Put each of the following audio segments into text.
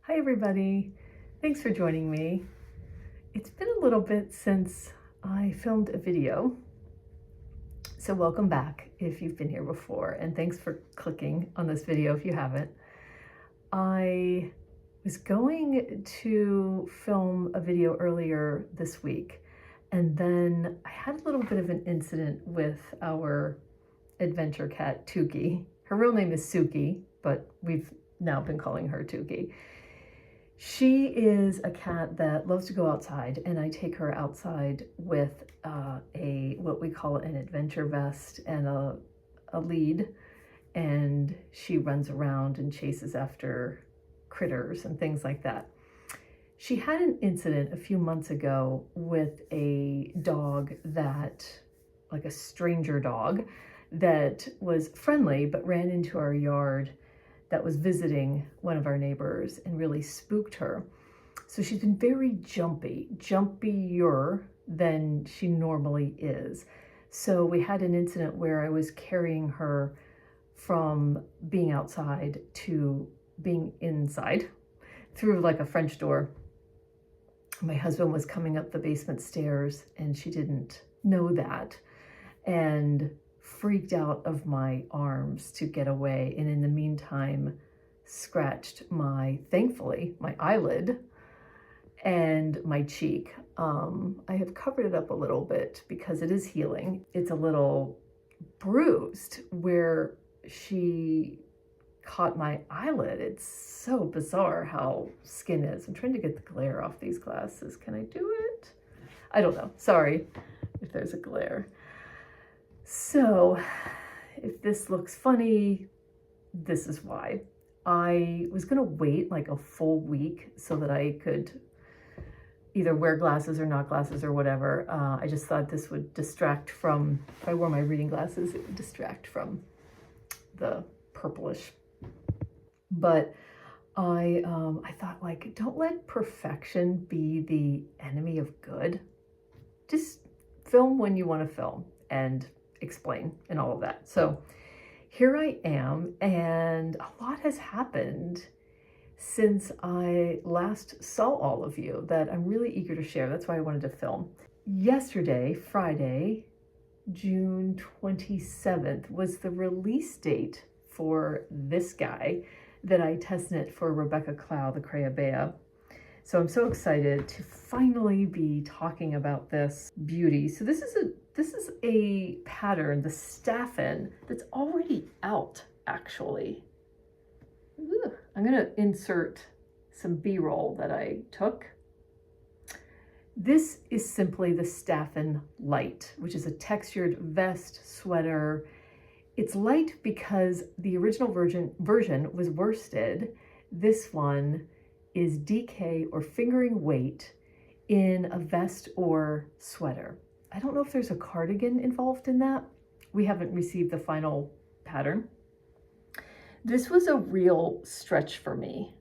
Hi everybody, thanks for joining me. It's been a little bit since I filmed a video, so welcome back if you've been here before, and thanks for clicking on this video if you haven't. I was going to film a video earlier this week, and then I had a little bit of an incident with our adventure cat, Tuki. Her real name is Suki, but we've now been calling her Tuki. She is a cat that loves to go outside, and I take her outside with what we call an adventure vest and a lead, and she runs around and chases after critters and things like that. She had an incident a few months ago with a dog like a stranger dog that was friendly but ran into our yard, that was visiting one of our neighbors and really spooked her. So she's been very jumpier than she normally is. So we had an incident where I was carrying her from being outside to being inside through like a French door. My husband was coming up the basement stairs and she didn't know that and freaked out of my arms to get away, and in the meantime scratched thankfully my eyelid and my cheek. I have covered it up a little bit because it is healing. It's a little bruised where she caught my eyelid. It's so bizarre how skin is. I'm trying to get the glare off these glasses. Can I do it? I don't know. Sorry if there's a glare. So if this looks funny, this is why. I was gonna wait like a full week so that I could either wear glasses or not glasses or whatever. I just thought this would distract from, if I wore my reading glasses, it would distract from the purplish. But I thought, like, don't let perfection be the enemy of good. Just film when you want to film and explain and all of that. So here I am, and a lot has happened since I last saw all of you that I'm really eager to share. That's why I wanted to film. Yesterday, Friday, June 27th, was the release date for this guy that I testnet for Rebecca Clow, the CreaBea. So I'm so excited to finally be talking about this beauty. So this is a pattern, the Staffin, that's already out, actually. Ugh. I'm gonna insert some B-roll that I took. This is simply the Staffin Lite, which is a textured vest sweater. It's light because the original version was worsted. This one is DK or fingering weight in a vest or sweater. I don't know if there's a cardigan involved in that. We haven't received the final pattern. This was a real stretch for me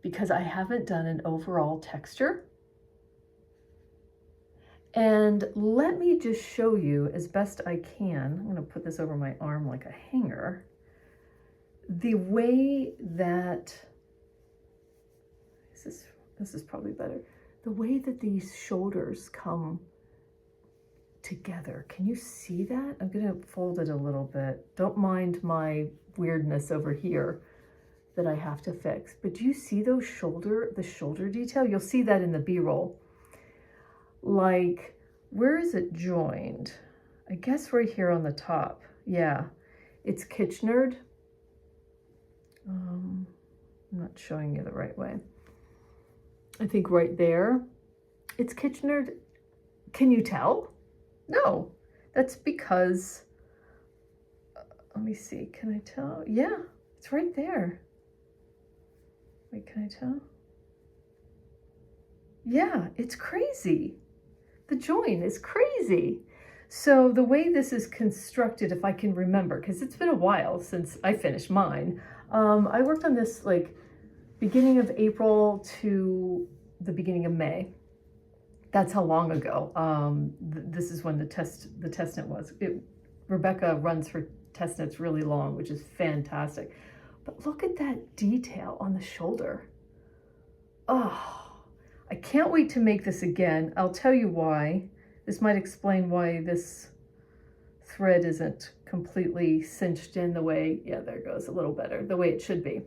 because I haven't done an overall texture. And let me just show you as best I can. I'm gonna put this over my arm like a hanger. The way that, this is probably better. The way that these shoulders come together. Can you see that? I'm gonna fold it a little bit. Don't mind my weirdness over here that I have to fix. But do you see those the shoulder detail? You'll see that in the B-roll. Like, where is it joined? I guess right here on the top. Yeah, it's Kitchenered. I'm not showing you the right way. I think right there, it's Kitchenered. Can you tell? No, that's because, let me see, can I tell? Yeah, it's right there. Wait, can I tell? Yeah, it's crazy. The join is crazy. So the way this is constructed, if I can remember, because it's been a while since I finished mine. I worked on this like beginning of April to the beginning of May. That's how long ago. This is when the testnet was. Rebecca runs her testnets really long, which is fantastic. But look at that detail on the shoulder. Oh, I can't wait to make this again. I'll tell you why. This might explain why this thread isn't completely cinched in the way, yeah, there it goes, a little better, the way it should be.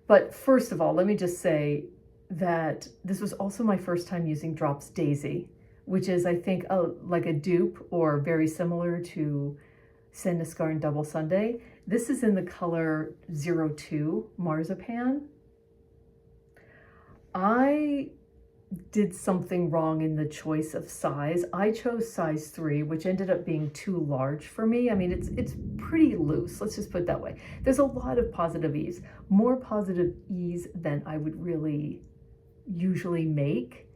But first of all, let me just say that this was also my first time using Drops Daisy, which is, I think, like a dupe or very similar to Sandiscarn Double Sunday. This is in the color 02 Marzipan. I did something wrong in the choice of size. I chose size 3, which ended up being too large for me. I mean, it's pretty loose, let's just put it that way. There's a lot of positive ease, more positive ease than I would really usually make.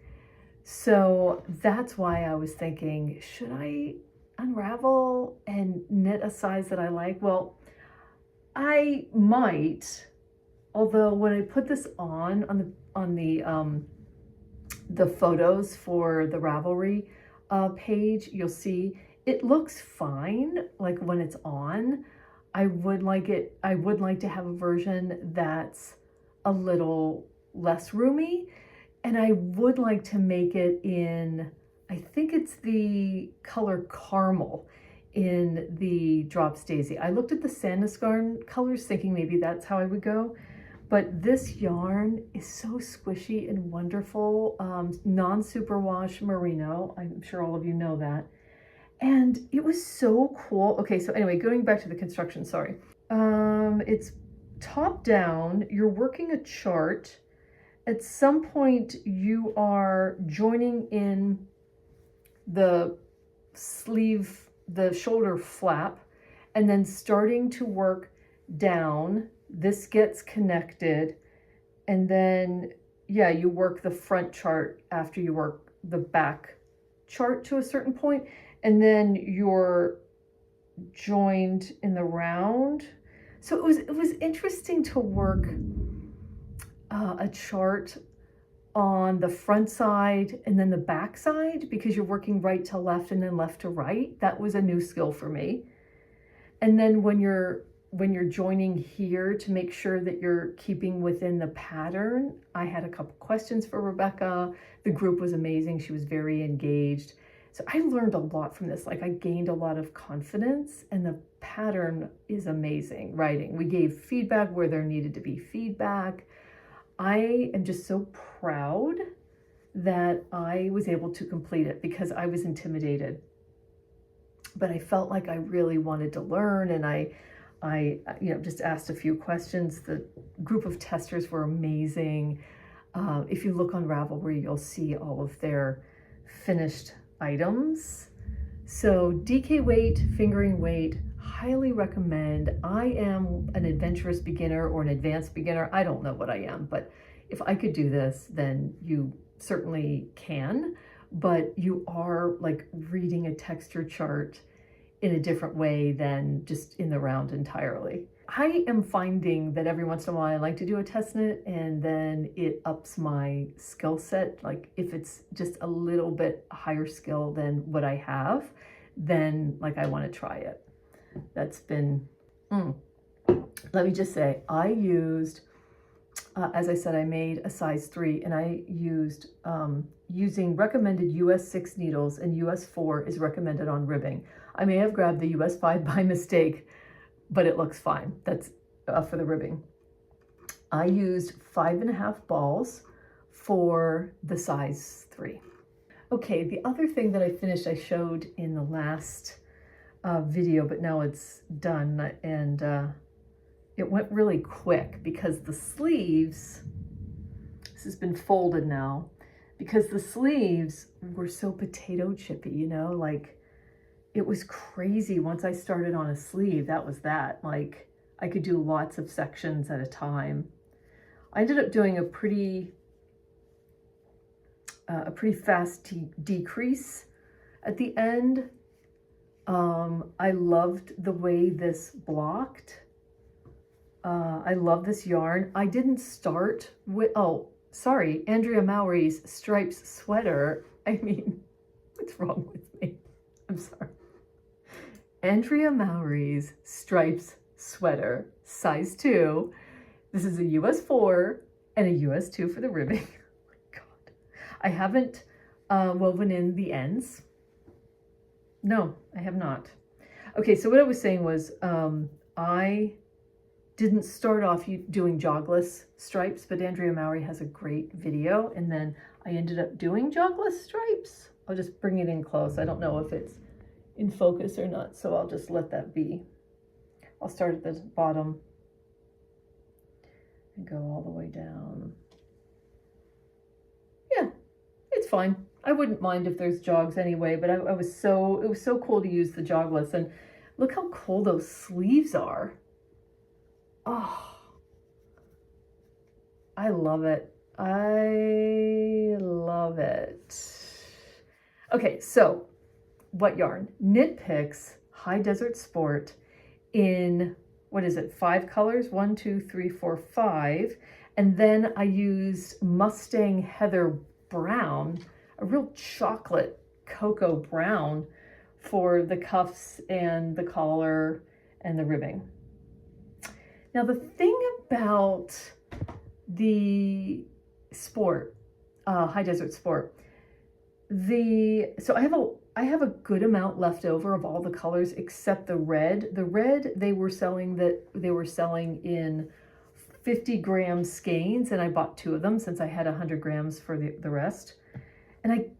So that's why I was thinking, should I unravel and knit a size that I like? Well, I might, although when I put this on the photos for the Ravelry page, you'll see it looks fine. Like when it's on, I would like to have a version that's a little less roomy, and I would like to make it in, I think it's the color caramel in the Drops Daisy. I looked at the Sandiscarn colors thinking maybe that's how I would go. But this yarn is so squishy and wonderful, non-superwash merino. I'm sure all of you know that. And it was so cool. Okay, so anyway, going back to the construction, sorry. It's top down, you're working a chart. At some point you are joining in the sleeve, the shoulder flap, and then starting to work down. This gets connected, and then, yeah, you work the front chart after you work the back chart to a certain point, and then you're joined in the round. So it was interesting to work a chart on the front side and then the back side, because you're working right to left and then left to right. That was a new skill for me. And then when you're joining here, to make sure that you're keeping within the pattern, I had a couple questions for Rebecca. The group was amazing. She was very engaged. So I learned a lot from this. Like, I gained a lot of confidence, and the pattern is amazing writing. We gave feedback where there needed to be feedback. I am just so proud that I was able to complete it, because I was intimidated. But I felt like I really wanted to learn, and I just asked a few questions. The group of testers were amazing. If you look on Ravelry, you'll see all of their finished items. So DK weight, fingering weight, highly recommend. I am an adventurous beginner or an advanced beginner. I don't know what I am, but if I could do this, then you certainly can. But you are like reading a texture chart in a different way than just in the round entirely. I am finding that every once in a while I like to do a test knit, and then it ups my skill set. Like if it's just a little bit higher skill than what I have, then like I want to try it. That's been, let me just say, I used, as I said, I made a size 3, and I used, using recommended US 6 needles, and US 4 is recommended on ribbing. I may have grabbed the US 5 by mistake, but it looks fine. That's for the ribbing. I used 5.5 balls for the size 3. Okay, the other thing that I finished, I showed in the last video, but now it's done, and it went really quick because the sleeves, this has been folded now, because the sleeves were so potato chippy, you know, like it was crazy. Once I started on a sleeve, that was that. Like I could do lots of sections at a time. I ended up doing a pretty fast decrease at the end. I loved the way this blocked. I love this yarn. I didn't start with, oh, sorry, Andrea Mowrey's stripes sweater. I mean, what's wrong with me? I'm sorry. Andrea Mowrey's stripes sweater, size 2. This is a US 4, and a US 2 for the ribbing. Oh my God. I haven't woven in the ends. No, I have not. Okay, so what I was saying was I didn't start off doing jogless stripes, but Andrea Mowrey has a great video, and then I ended up doing jogless stripes. I'll just bring it in close. I don't know if it's in focus or not, so I'll just let that be. I'll start at the bottom and go all the way down. Yeah, it's fine. I wouldn't mind if there's jogs anyway, but it was so cool to use the jogless, and look how cool those sleeves are. Oh, I love it. I love it. Okay, so what yarn? Knit Picks High Desert Sport in, what is it, 5 colors? 1, 2, 3, 4, 5. And then I used Mustang Heather Brown, a real chocolate cocoa brown, for the cuffs and the collar and the ribbing. Now the thing about the sport, High Desert Sport, so I have a good amount left over of all the colors except the red. The red they were selling in 50-gram skeins, and I bought 2 of them since I had 100 grams for the rest. And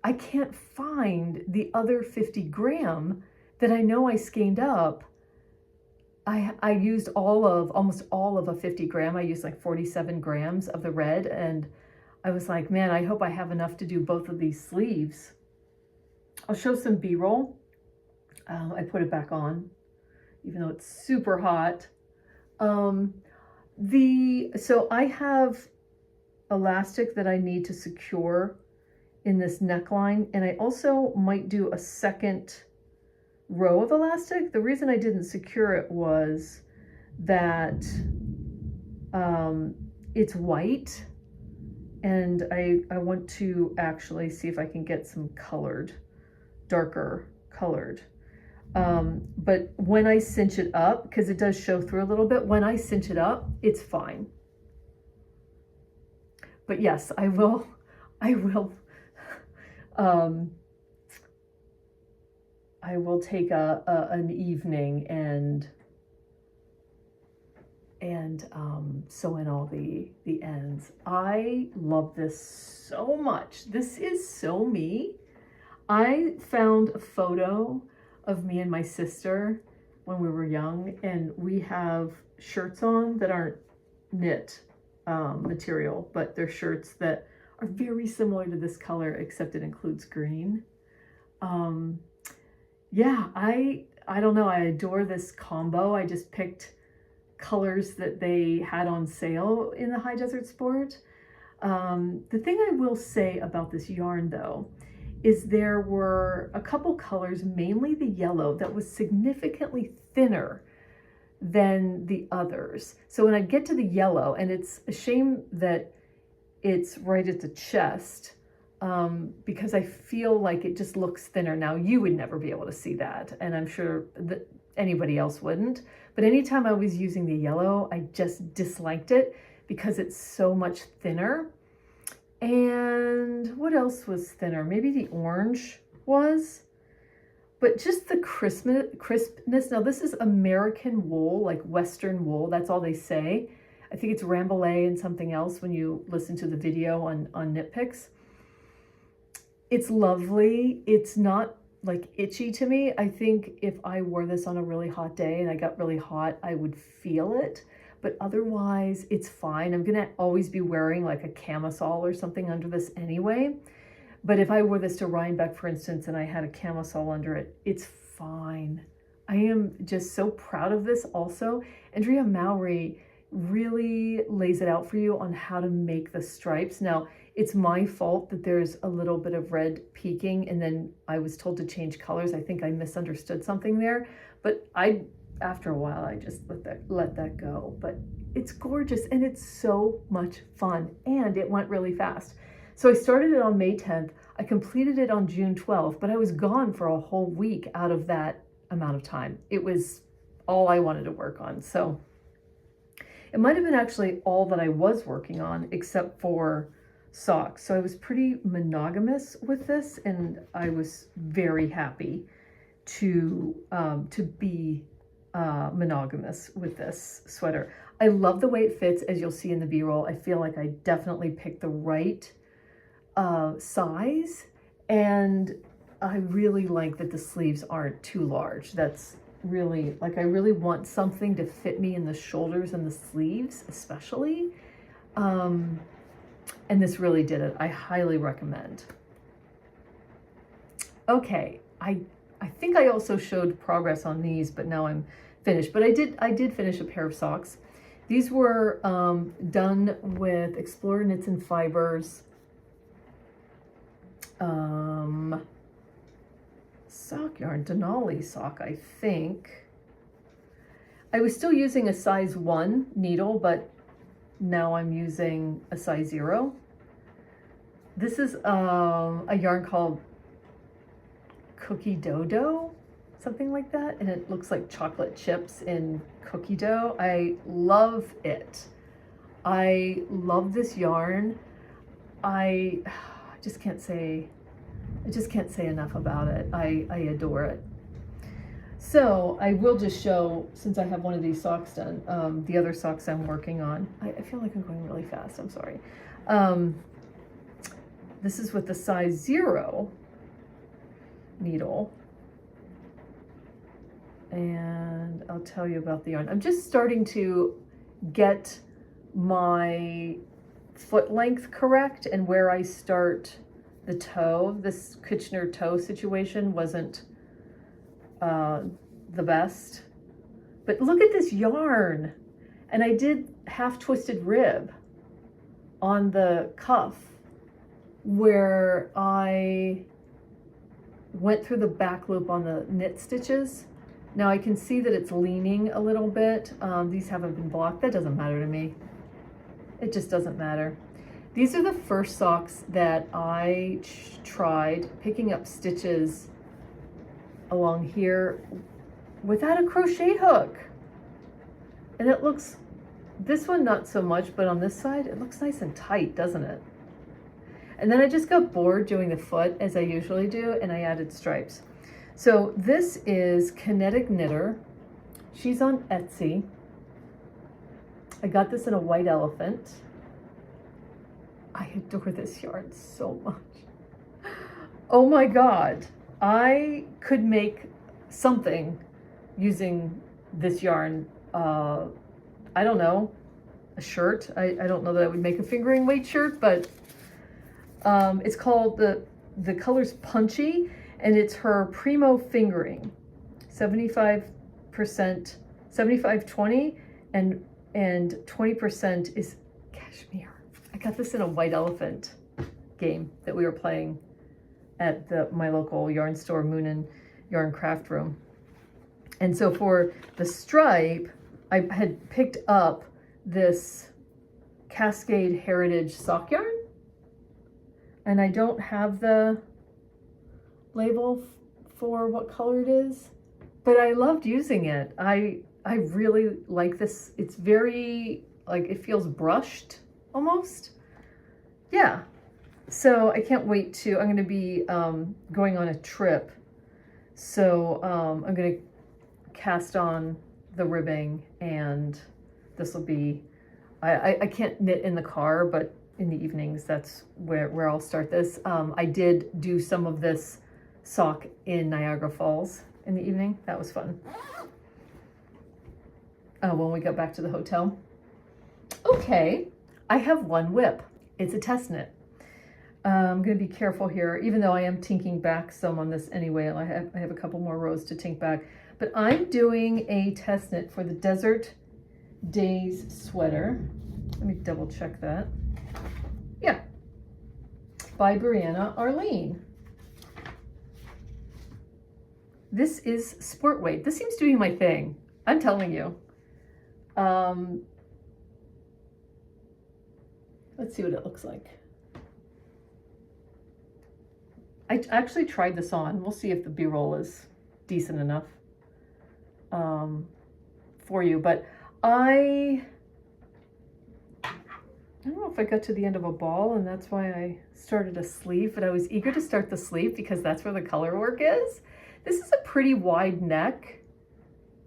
I can't find the other 50-gram that I know I skeined up. I used almost all of a 50-gram. I used like 47 grams of the red, and I was like, man, I hope I have enough to do both of these sleeves. I'll show some B-roll. I put it back on, even though it's super hot. So I have elastic that I need to secure in this neckline, and I also might do a second row of elastic. The reason I didn't secure it was that it's white, and I want to actually see if I can get some colored, darker colored. But when I cinch it up, because it does show through a little bit, when I cinch it up, it's fine. But yes, I will take an evening and sew in all the ends. I love this so much. This is so me. I found a photo of me and my sister when we were young, and we have shirts on that aren't knit material, but they're shirts that are very similar to this color, except it includes green. Yeah, I don't know, I adore this combo. I just picked colors that they had on sale in the High Desert Sport. The thing I will say about this yarn though, is there were a couple colors, mainly the yellow, that was significantly thinner than the others. So when I get to the yellow, and it's a shame that it's right at the chest, because I feel like it just looks thinner. Now, you would never be able to see that, and I'm sure that anybody else wouldn't. But anytime I was using the yellow, I just disliked it because it's so much thinner. And what else was thinner? Maybe the orange was, but just the crispness. Now, this is American wool, like Western wool. That's all they say. I think it's Rambouillet and something else when you listen to the video on Knit Picks. It's lovely. It's not like itchy to me. I think if I wore this on a really hot day and I got really hot, I would feel it. But otherwise, it's fine. I'm gonna always be wearing like a camisole or something under this anyway. But if I wore this to Rhinebeck, for instance, and I had a camisole under it, it's fine. I am just so proud of this also. Andrea Mowrey really lays it out for you on how to make the stripes. Now, it's my fault that there's a little bit of red peeking, and then I was told to change colors. I think I misunderstood something there, but after a while, I just let that go. But it's gorgeous, and it's so much fun, and it went really fast. So I started it on May 10th. I completed it on June 12th, but I was gone for a whole week out of that amount of time. It was all I wanted to work on. So It might have been actually all that I was working on except for socks. So I was pretty monogamous with this, and I was very happy to be monogamous with this sweater. I love the way it fits, as you'll see in the B-roll. I feel like I definitely picked the right size, and I really like that the sleeves aren't too large. That's really, like, I really want something to fit me in the shoulders and the sleeves especially. And this really did it. I highly recommend. Okay, I think I also showed progress on these, but now I'm finished. But I did finish a pair of socks. These were done with Explorer Knits and Fibers sock yarn, Denali sock, I think. I was still using a size 1 needle, but now I'm using a size 0. This is a yarn called Cookie Dough, something like that, and it looks like chocolate chips in cookie dough. I love it. I love this yarn. I just can't say enough about it. I adore it. So I will just show, since I have one of these socks done, the other socks I'm working on. I feel like I'm going really fast, I'm sorry. This is with the size 0 needle. And I'll tell you about the yarn. I'm just starting to get my foot length correct and where I start the toe. This Kitchener toe situation wasn't the best, but look at this yarn. And I did half twisted rib on the cuff where I went through the back loop on the knit stitches. Now I can see that it's leaning a little bit. These haven't been blocked. That doesn't matter to me. It just doesn't matter. These are the first socks that I tried picking up stitches along here without a crochet hook. And it looks, this one not so much, but on this side, it looks nice and tight, doesn't it? And then I just got bored doing the foot as I usually do, and I added stripes. So this is Kinetic Knitter. She's on Etsy. I got this in a white elephant. I adore this yarn so much. Oh my God. I could make something using this yarn. I don't know, a shirt. I don't know that I would make a fingering weight shirt, but it's called, the color's Punchy, and it's her Primo Fingering. 75%, 75-20, and 20% is cashmere. I got this in a white elephant game that we were playing at my local yarn store, Moon and Yarn Craft Room. And so for the stripe, I had picked up this Cascade Heritage sock yarn, and I don't have the label for what color it is, but I loved using it. I really like this. It's very, like, it feels brushed almost. Yeah. So I can't wait to, I'm going to be going on a trip. So I'm going to cast on the ribbing, and this will be, I can't knit in the car, but in the evenings, that's where I'll start this. I did do some of this sock in Niagara Falls in the evening. That was fun. When we got back to the hotel. Okay, I have one WIP. It's a test knit. I'm going to be careful here, even though I am tinking back some on this anyway. I have a couple more rows to tink back. But I'm doing a test knit for the Desert Days sweater. Let me double check that. Yeah, by Briana Arlene. This is sport weight. This seems to be my thing. I'm telling you. Let's see what it looks like. I actually tried this on. We'll see if the B-roll is decent enough for you. But I I don't know if I got to the end of a ball and that's why I started a sleeve, but I was eager to start the sleeve because that's where the color work is. This is a pretty wide neck.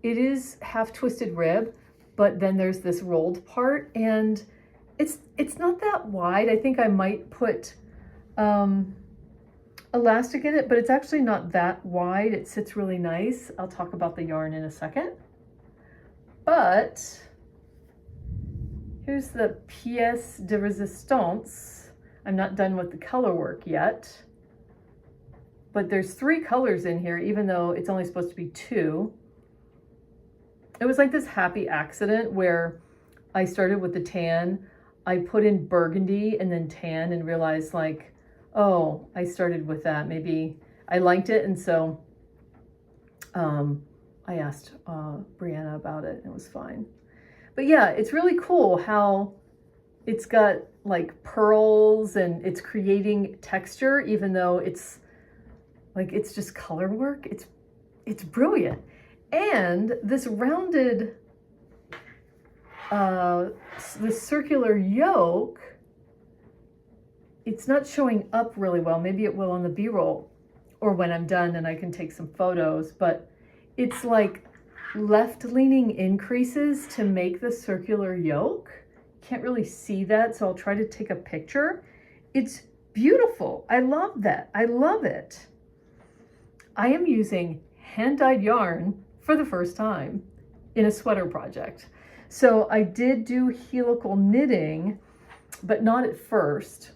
It is half twisted rib, but then there's this rolled part, and it's not that wide. I think I might put elastic in it, but it's actually not that wide. It sits really nice. I'll talk about the yarn in a second. But here's the pièce de résistance. I'm not done with the color work yet, but there's 3 colors in here, even though it's only supposed to be 2. It was like this happy accident where I started with the tan, I put in burgundy and then tan and realized like, oh, I started with that. Maybe I liked it. And so I asked Briana about it and it was fine. But yeah, it's really cool how it's got like pearls and it's creating texture, even though it's like, it's just color work. It's brilliant. And this rounded, this circular yoke, it's not showing up really well. Maybe it will on the B-roll or when I'm done and I can take some photos, but it's like left-leaning increases to make the circular yoke. Can't really see that, so I'll try to take a picture. It's beautiful. I love that. I love it. I am using hand-dyed yarn for the first time in a sweater project. So I did do helical knitting, but not at first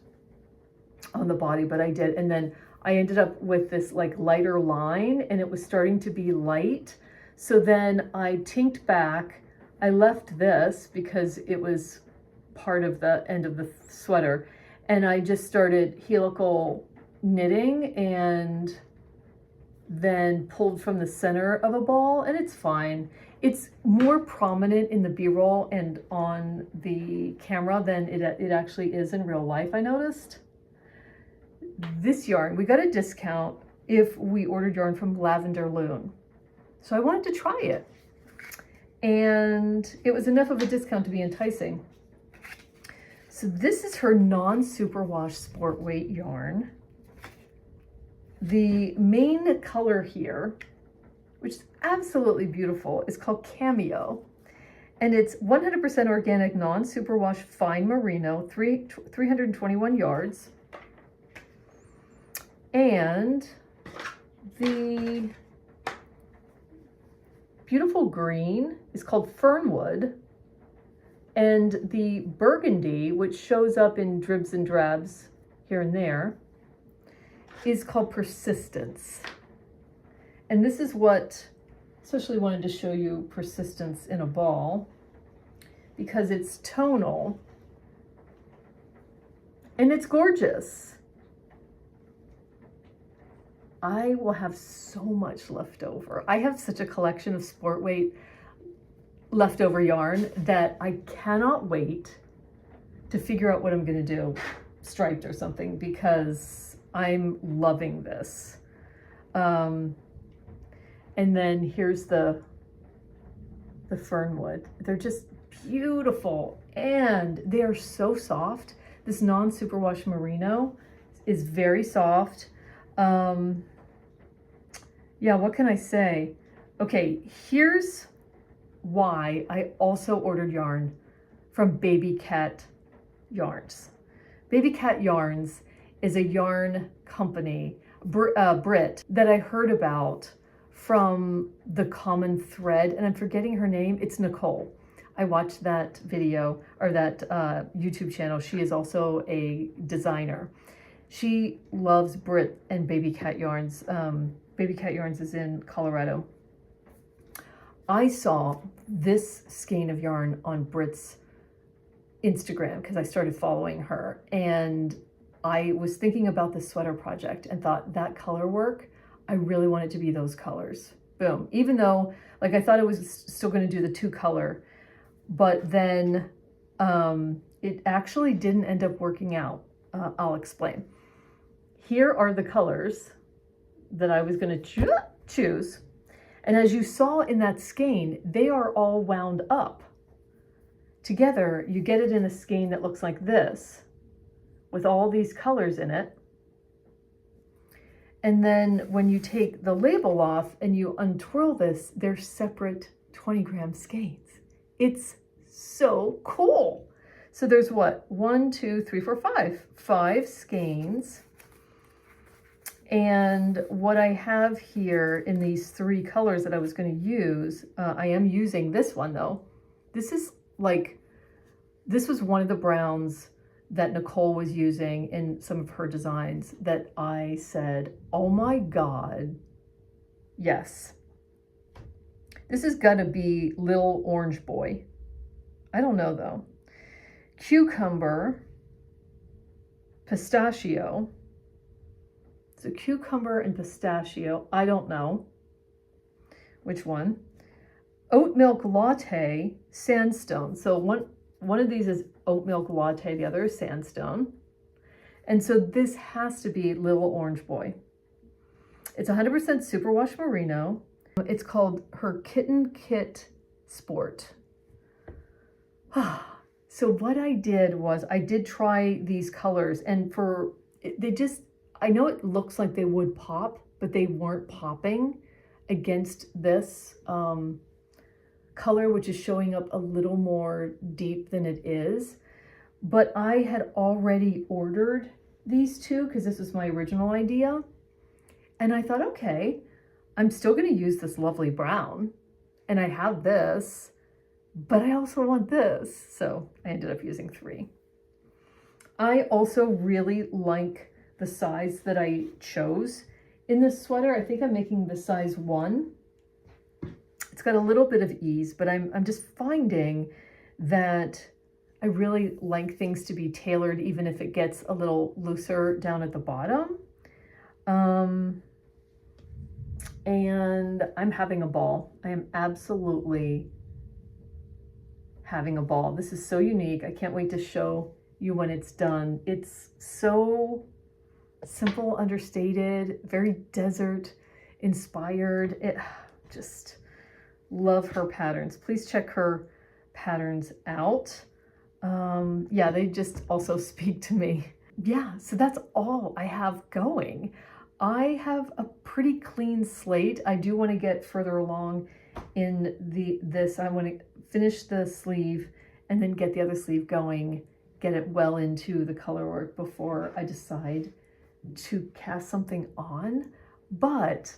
on the body, but I did. And then I ended up with this like lighter line and it was starting to be light. So then I tinked back. I left this because it was part of the end of the sweater. And I just started helical knitting and then pulled from the center of a ball, and it's fine. It's more prominent in the B-roll and on the camera than it actually is in real life, I noticed. This yarn, we got a discount if we ordered yarn from Lavender Lune. So I wanted to try it. And it was enough of a discount to be enticing. So this is her non-superwash sport weight yarn. The main color here, which is absolutely beautiful, is called Cameo. And it's 100% organic, non-superwash fine merino, 321 yards. And the beautiful green is called Fernwood. And the burgundy, which shows up in dribs and drabs here and there, is called Persistance. And this is what, especially wanted to show you Persistence in a ball because it's tonal and it's gorgeous. I will have so much left over. I have such a collection of sport weight leftover yarn that I cannot wait to figure out what I'm going to do, striped or something, because I'm loving this. And then here's the Fernwood. They're just beautiful and they are so soft. This non-superwash merino is very soft. Yeah, what can I say? Okay, here's why I also ordered yarn from Babycat Yarns. Babycat Yarns is a yarn company, Brit, that I heard about from the common thread, and I'm forgetting her name. It's Nicole. I watched that video, or that YouTube channel. She is also a designer. She loves Brit and Babycat Yarns. Babycat Yarns is in Colorado. I saw this skein of yarn on Brit's Instagram because I started following her, and I was thinking about the sweater project and thought that color work, I really want it to be those colors. Boom. Even though, like, I thought it was still going to do the 2 color, but then it actually didn't end up working out. I'll explain. Here are the colors that I was going to choose. And as you saw in that skein, they are all wound up together, you get it in a skein that looks like this, with all these colors in it. And then when you take the label off and you untwirl this, they're separate 20-gram skeins. It's so cool. So there's what? 1, 2, 3, 4, 5. 5 skeins. And what I have here in these 3 colors that I was going to use, I am using this one though. This is like, this was one of the browns that Nicole was using in some of her designs that I said, oh my God, yes. This is gonna be Little Orange Boy. I don't know though. Cucumber, pistachio. So cucumber and pistachio, I don't know which one. Oat milk latte, sandstone. So one of these is oat milk latte, the other is sandstone. And so this has to be Little Orange Boy. It's 100% superwash merino. It's called her Kitten Kit Sport. So what I did was I did try these colors, and they just, I know it looks like they would pop, but they weren't popping against this color, which is showing up a little more deep than it is. But I had already ordered these 2 because this was my original idea. And I thought, okay, I'm still going to use this lovely brown, and I have this, but I also want this. So I ended up using 3. I also really like the size that I chose in this sweater. I think I'm making the size 1. It's got a little bit of ease, but I'm just finding that I really like things to be tailored, even if it gets a little looser down at the bottom. And I'm having a ball. I am absolutely having a ball. This is so unique. I can't wait to show you when it's done. It's so simple, understated, very desert inspired. It just love her patterns. Please check her patterns out. Yeah, they just also speak to me. Yeah, so that's all I have going. I have a pretty clean slate. I do want to get further along in this. I want to finish the sleeve and then get the other sleeve going, get it well into the color work before I decide to cast something on. But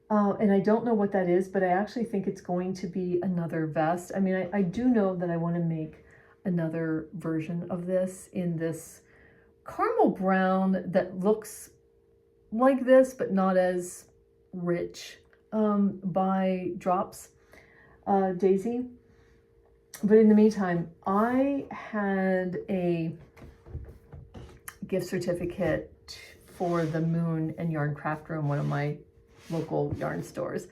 and I don't know what that is, but I actually think it's going to be another vest. I mean, I do know that I want to make another version of this in this caramel brown that looks like this, but not as rich, by Drops Daisy. But in the meantime, I had a gift certificate for the Moon and Yarn Craft Room, one of my local yarn stores.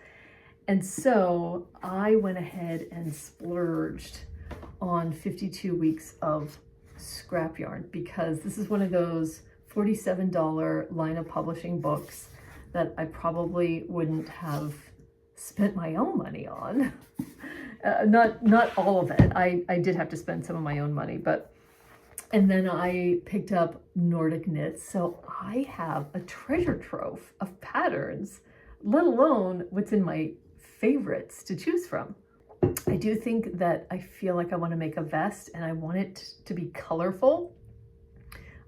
And so I went ahead and splurged on 52 weeks of scrap yarn, because this is one of those $47 line of publishing books that I probably wouldn't have spent my own money on. Not all of it. I did have to spend some of my own money, but, and then I picked up Nordic Knits. So I have a treasure trove of patterns, let alone what's in my favorites to choose from. I do think that I feel like I want to make a vest, and I want it to be colorful.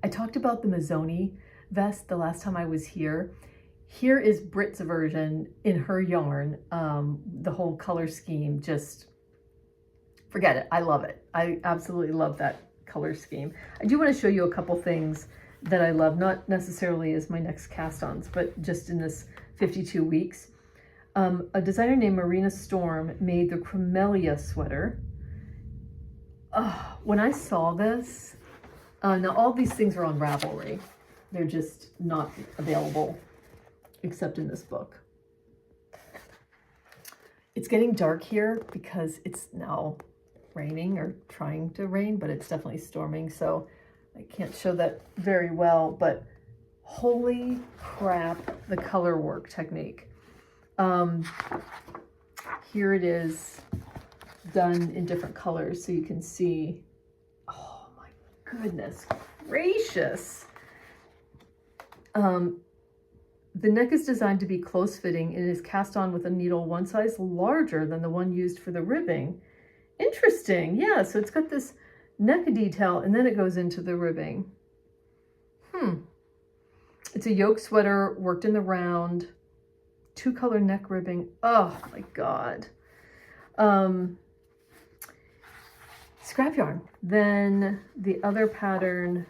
I talked about the Mazzoni vest the last time I was here. Here is Brit's version in her yarn. The whole color scheme, just forget it. I love it. I absolutely love that color scheme. I do want to show you a couple things that I love, not necessarily as my next cast-ons, but just in this 52 weeks. A designer named Marina Storm made the Cremelia sweater. When I saw this, now all these things are on Ravelry. They're just not available except in this book. It's getting dark here because it's now raining, or trying to rain, but it's definitely storming, so I can't show that very well, but holy crap, the color work technique. Here it is, done in different colors so you can see. Oh my goodness gracious. The neck is designed to be close fitting and is cast on with a needle one size larger than the one used for the ribbing. Interesting. Yeah, so it's got this neck detail and then it goes into the ribbing. It's a yoke sweater worked in the round, 2-color neck ribbing. Oh my God. Scrap yarn. Then the other pattern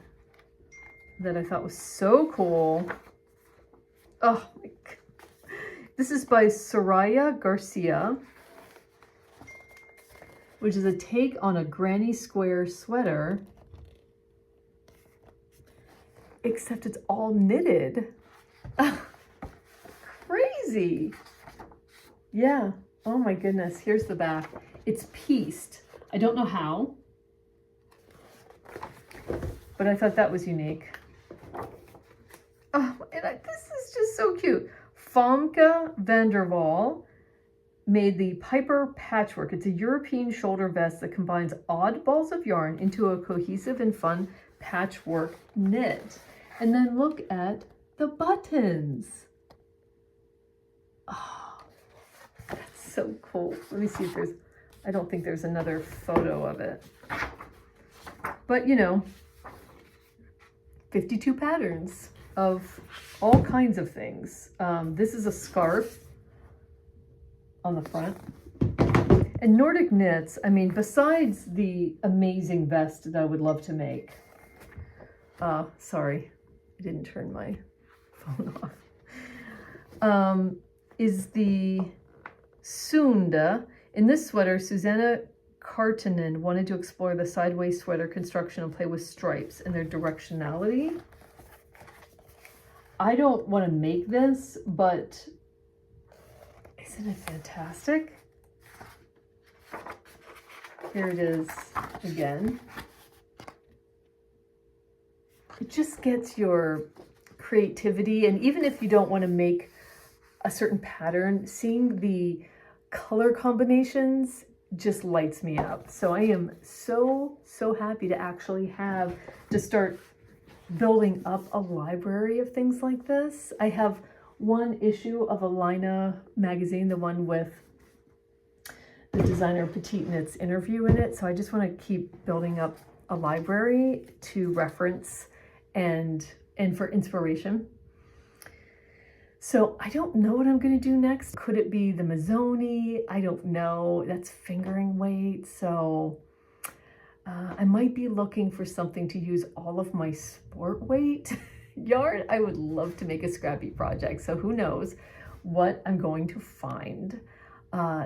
that I thought was so cool. Oh my God. This is by Soraya Garcia, which is a take on a granny square sweater, except it's all knitted. Crazy. Yeah. Oh my goodness. Here's the back. It's pieced. I don't know how, but I thought that was unique. Oh, and this is just so cute. Famke van der Waal made the Piper Patchwork. It's a European shoulder vest that combines odd balls of yarn into a cohesive and fun patchwork knit. And then look at the buttons. Oh, that's so cool. Let me see if there's, I don't think there's another photo of it. But you know, 52 patterns of all kinds of things. This is a scarf on the front. And Nordic knits, I mean, besides the amazing vest that I would love to make, sorry, I didn't turn my phone off, is the Sunda. In this sweater, Susanna Kartinen wanted to explore the sideways sweater construction and play with stripes and their directionality. I don't want to make this, but isn't it fantastic? Here it is again. It just gets your creativity, and even if you don't want to make a certain pattern, seeing the color combinations just lights me up. So I am so happy to actually have to start building up a library of things like this. I have one issue of Alina magazine, the one with the designer Petite Knit's interview in it. So I just want to keep building up a library to reference and for inspiration. So I don't know what I'm going to do next. Could it be the Mazzoni? I don't know. That's fingering weight. So I might be looking for something to use all of my sport weight yarn. I would love to make a scrappy project. So who knows what I'm going to find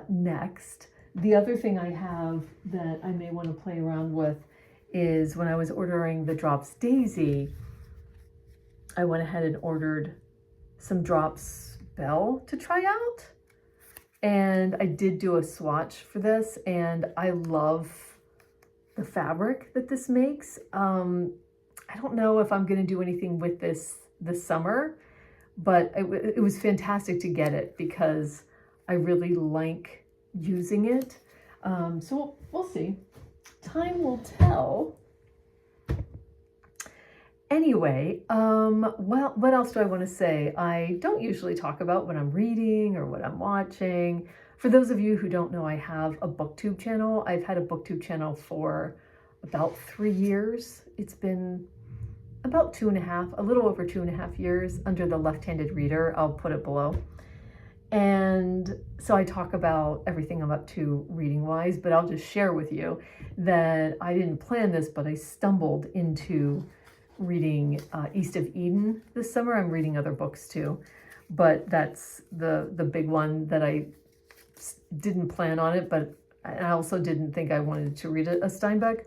next. The other thing I have that I may want to play around with is when I was ordering the Drops Daisy, I went ahead and ordered some Drops Bell to try out. And I did do a swatch for this, and I love the fabric that this makes. I don't know if I'm going to do anything with this summer, but it was fantastic to get it because I really like using it. So we'll see. Time will tell. Anyway, well, what else do I want to say? I don't usually talk about what I'm reading or what I'm watching. For those of you who don't know, I have a Booktube channel. I've had a Booktube channel for about 3 years. It's been about 2.5, a little over 2.5 years under the Left-Handed Reader. I'll put it below. And so I talk about everything I'm up to reading-wise, but I'll just share with you that I didn't plan this, but I stumbled into reading East of Eden this summer. I'm reading other books too, but that's the big one that I didn't plan on it, but I also didn't think I wanted to read a Steinbeck,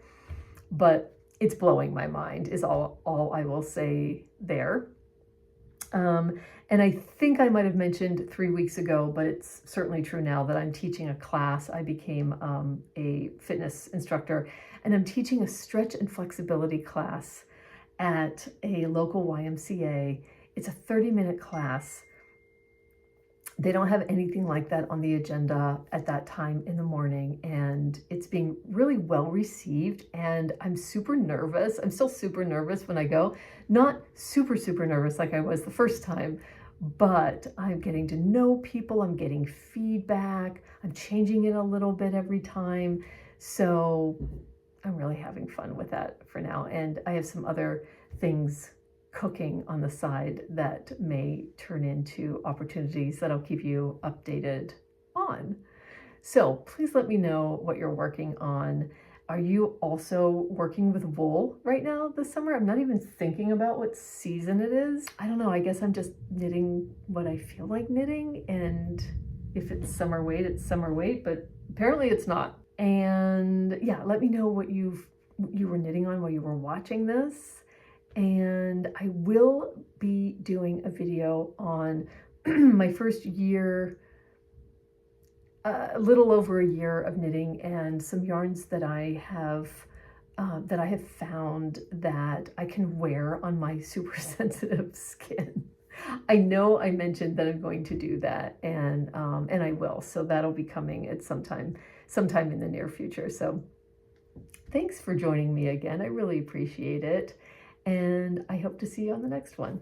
but it's blowing my mind is all I will say there. And I think I might have mentioned 3 weeks ago, but it's certainly true now that I'm teaching a class. I became a fitness instructor, and I'm teaching a stretch and flexibility class at a local YMCA. It's a 30-minute class. they don't have anything like that on the agenda at that time in the morning, and it's being really well received, and I'm super nervous. I'm still super nervous when I go. Not super nervous like I was the first time, but I'm getting to know people, I'm getting feedback, I'm changing it a little bit every time. So I'm really having fun with that for now. And I have some other things cooking on the side that may turn into opportunities that I'll keep you updated on. So please let me know what you're working on. Are you also working with wool right now this summer? I'm not even thinking about what season it is. I don't know, I guess I'm just knitting what I feel like knitting, and if it's summer weight, it's summer weight, but apparently it's not. And yeah, let me know what you were knitting on while you were watching this. And I will be doing a video on my first year, a little over a year of knitting, and some yarns that I have found that I can wear on my super sensitive skin. I know I mentioned that I'm going to do that, and I will. So that'll be coming at sometime in the near future. So thanks for joining me again. I really appreciate it. And I hope to see you on the next one.